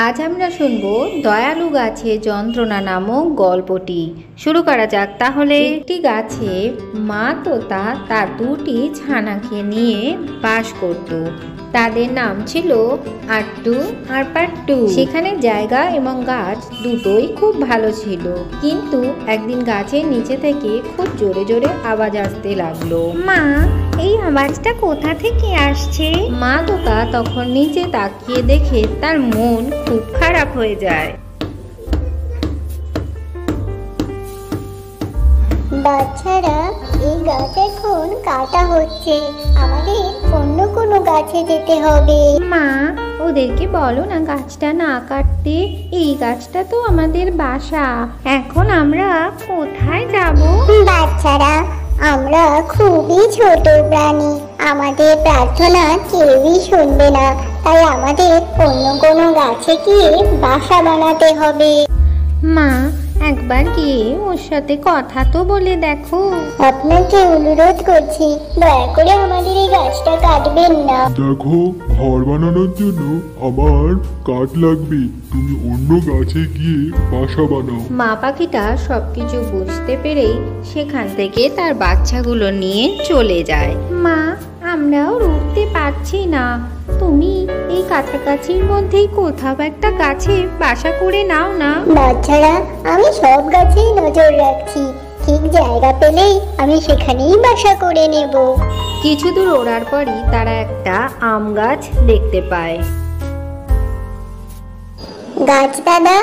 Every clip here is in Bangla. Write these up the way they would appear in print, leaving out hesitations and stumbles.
আজ আমরা শুনবো দয়ালু গাছে যন্ত্রণা নামক গল্পটি। শুরু করা যাক তাহলে। একটি গাছে মা তোতা তার দুটি ছানাকে নিয়ে বাস করত। তাদের নাম ছিল আট্টু আর পাট্টু। সেখানে জায়গা এবং গাছ দুটোই খুব ভালো ছিল, কিন্তু একদিন গাছের নিচে থেকে খুব জোরে জোরে আওয়াজ আসতে লাগলো। মা, এই আওয়াজটা কোথা থেকে আসছে? মা তোতা তখন নিচে তাকিয়ে দেখে তার মন খুব খারাপ হয়ে যায়। বাচ্চারা, এই গাছ এখন কাটা হচ্ছে, আমাদের অন্য কোনো গাছে যেতে হবে। মা, ওদেরকে বলো না গাছটা না কাটতে, এই গাছটা তো আমাদের বাসা। এখন আমরা কোথায় যাব? বাচ্চারা, আমরা খুবই ছোট প্রাণী, আমাদের প্রার্থনা কেউই শুনবে না, তাই আমাদের অন্য কোনো গাছে গিয়ে বাসা বানাতে হবে। মা, একবার গিয়ে ওর সাথে কথা তো বলে দেখো। আপনাকে অনুরোধ করছি, দয়া করে আমাদের এই গাছটা কাটবেন না। দেখো, ঘর বানানোর জন্য আমার কাঠ লাগবে, তুমি অন্য গাছে গিয়ে বাসা বানাও। মা পাখিটা সবকিছু বুঝতে পেরেই সেখান থেকে তার বাচ্চাগুলো নিয়ে চলে যায়। মা, আমরাও উঠতে পারছি না, তুমি এই কাছাকাছির মধ্যেই কোথাও একটা গাছে বাসা করে নাও না। বাচ্চারা, আমি সব গাছেই নজর রাখছি, ঠিক জায়গা পেলেই আমি সেখানেই বাসা করে নেব। কিছু দূর ওড়ার পরই তারা একটা আম গাছ দেখতে পায়। গাছ দাদা,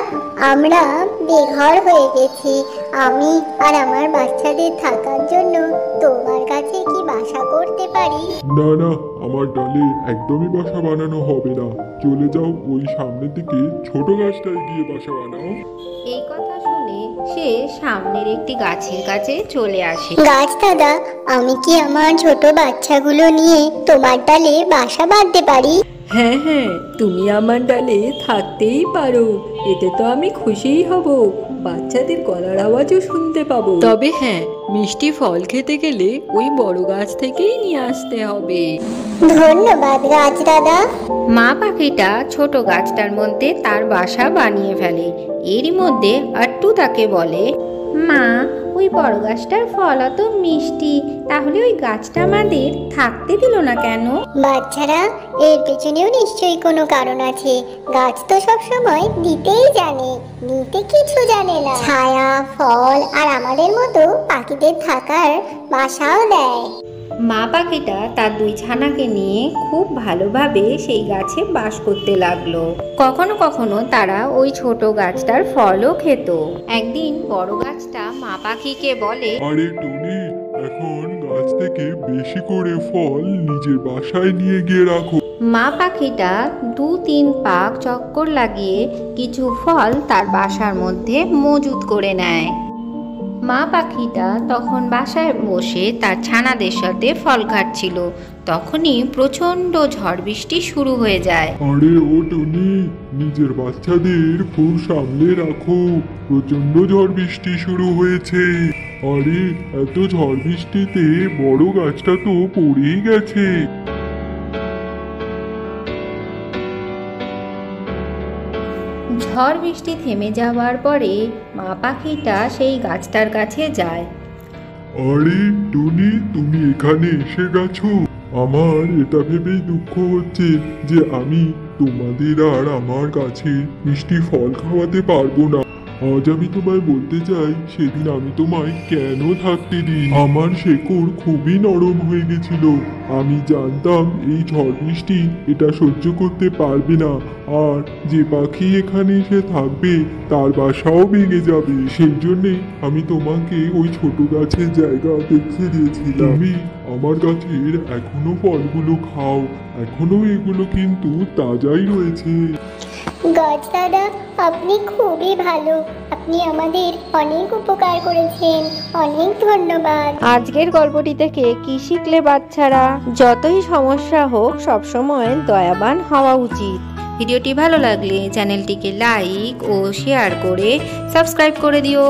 আমরা বেঘর হয়ে গেছি, আমি আর আমার বাচ্চাদের থাকার জন্য তোমার কাছে কি বাসা করতে পারি? না না, আমার ডালে একদমই বাসা বানানো হবে না, চলে যাও ওই সামনের দিকে ছোট গাছটায় গিয়ে বাসা বানাও। এই কথা শুনে সে সামনের একটি গাছের কাছে চলে আসে। গাছ দাদা, আমি কি আমার ছোট বাচ্চাগুলো নিয়ে তোমার ডালে বাসা বাঁধতে পারি? হ্যাঁ হ্যাঁ, তুমি আমার ডালে থাকতেই পারো, এতে তো আমি খুশিই হব, বাচ্চাদের গলার আওয়াজও শুনতে পাবো। তবে হ্যাঁ, মিষ্টি ফল খেতে গেলে ওই বড় গাছ থেকেই নিয়ে আসতে হবে। ধন্যবাদ গাছ দাদা। মা পাখিটা ছোট গাছটার মধ্যে তার বাসা বানিয়ে ফেলে। এরই মধ্যে আট্টু তাকে বলে, মা, ওই বড় গাছটার ফল অত মিষ্টি, তাহলে ওই গাছটা আমাদের থাকতে দিল না কেন? বাচ্চারা, এর পেছনেও নিশ্চয়ই কোনো কারণ আছে, গাছ তো সব সময় দিতেই জানে, নিতে কিছু জানে না। ছায়া, ফল আর আমাদের মতো পাখিদের থাকার বাসাও দেয়। মা পাখিটা তার দুই ছানাকে নিয়ে খুব ভালোভাবে সেই গাছে বাস করতে লাগলো। কখনো কখনো তারা ওই ছোট গাছটার ফলও খেত। একদিন বড় গাছটা মা পাখিকে বলে, আরে টুনি, এখন গাছ থেকে বেশি করে ফল নিজের বাসায় নিয়ে গিয়ে রাখো। মা পাখিটা 2-3 পাক চক্কর লাগিয়ে কিছু ফল তার বাসার মধ্যে মজুত করে নেয়। মা পাখিটা তখন বাসায় বসে তার ছানাদের সাথে ফল খাচ্ছিল। তখনই প্রচন্ড ঝড় বৃষ্টি শুরু হয়ে যায়। আরে ও টুনি, নিজের বাচ্চাদের খুব সামলে রাখো, প্রচন্ড ঝড় বৃষ্টি শুরু হয়েছে। আরে এত ঝড় বৃষ্টিতে বড় গাছটা তো পড়েই গেছে। ঝড় বৃষ্টি থেমে যাওয়ার পরে মা পাখিটা সেই গাছটার কাছে যায়। আরে টুনি, তুমি এখানে এসে গেছো? আমার এটা ভেবেই দুঃখ হচ্ছে যে আমি তোমাদের আর আমার কাছে মিষ্টি ফল খাওয়াতে পারবো না। আজ আমি তোমায় বলতে চাই, সেদিন আমি তোমায় কেন থাকতে দিই। আমার শেকড় খুবই নরম হয়ে গেছিল, আমি জানতাম এই ঝড় বৃষ্টি এটা সহ্য করতে পারবে না, আর যে পাখি এখানে এসে থাকবে তার বাসাও ভেঙে যাবে। সেই জন্যে আমি তোমাকে ওই ছোট গাছের জায়গা দেখিয়ে দিয়েছিলাম। তুমি আমার গাছের এখনো ফলগুলো খাও, এখনো এগুলো কিন্তু তাজাই রয়েছে। গাছ দাদা, আপনি খুবই ভালো, আপনি আমাদের অনেক উপকার করেছেন, অনেক ধন্যবাদ। আজকের গল্পটি থেকে কি শিখলে বাচ্চারা? যতই সমস্যা হোক সবসময় দয়াবান হওয়া উচিত। ভিডিওটি ভালো লাগলে চ্যানেলটিকে লাইক ও শেয়ার করে সাবস্ক্রাইব করে দিও।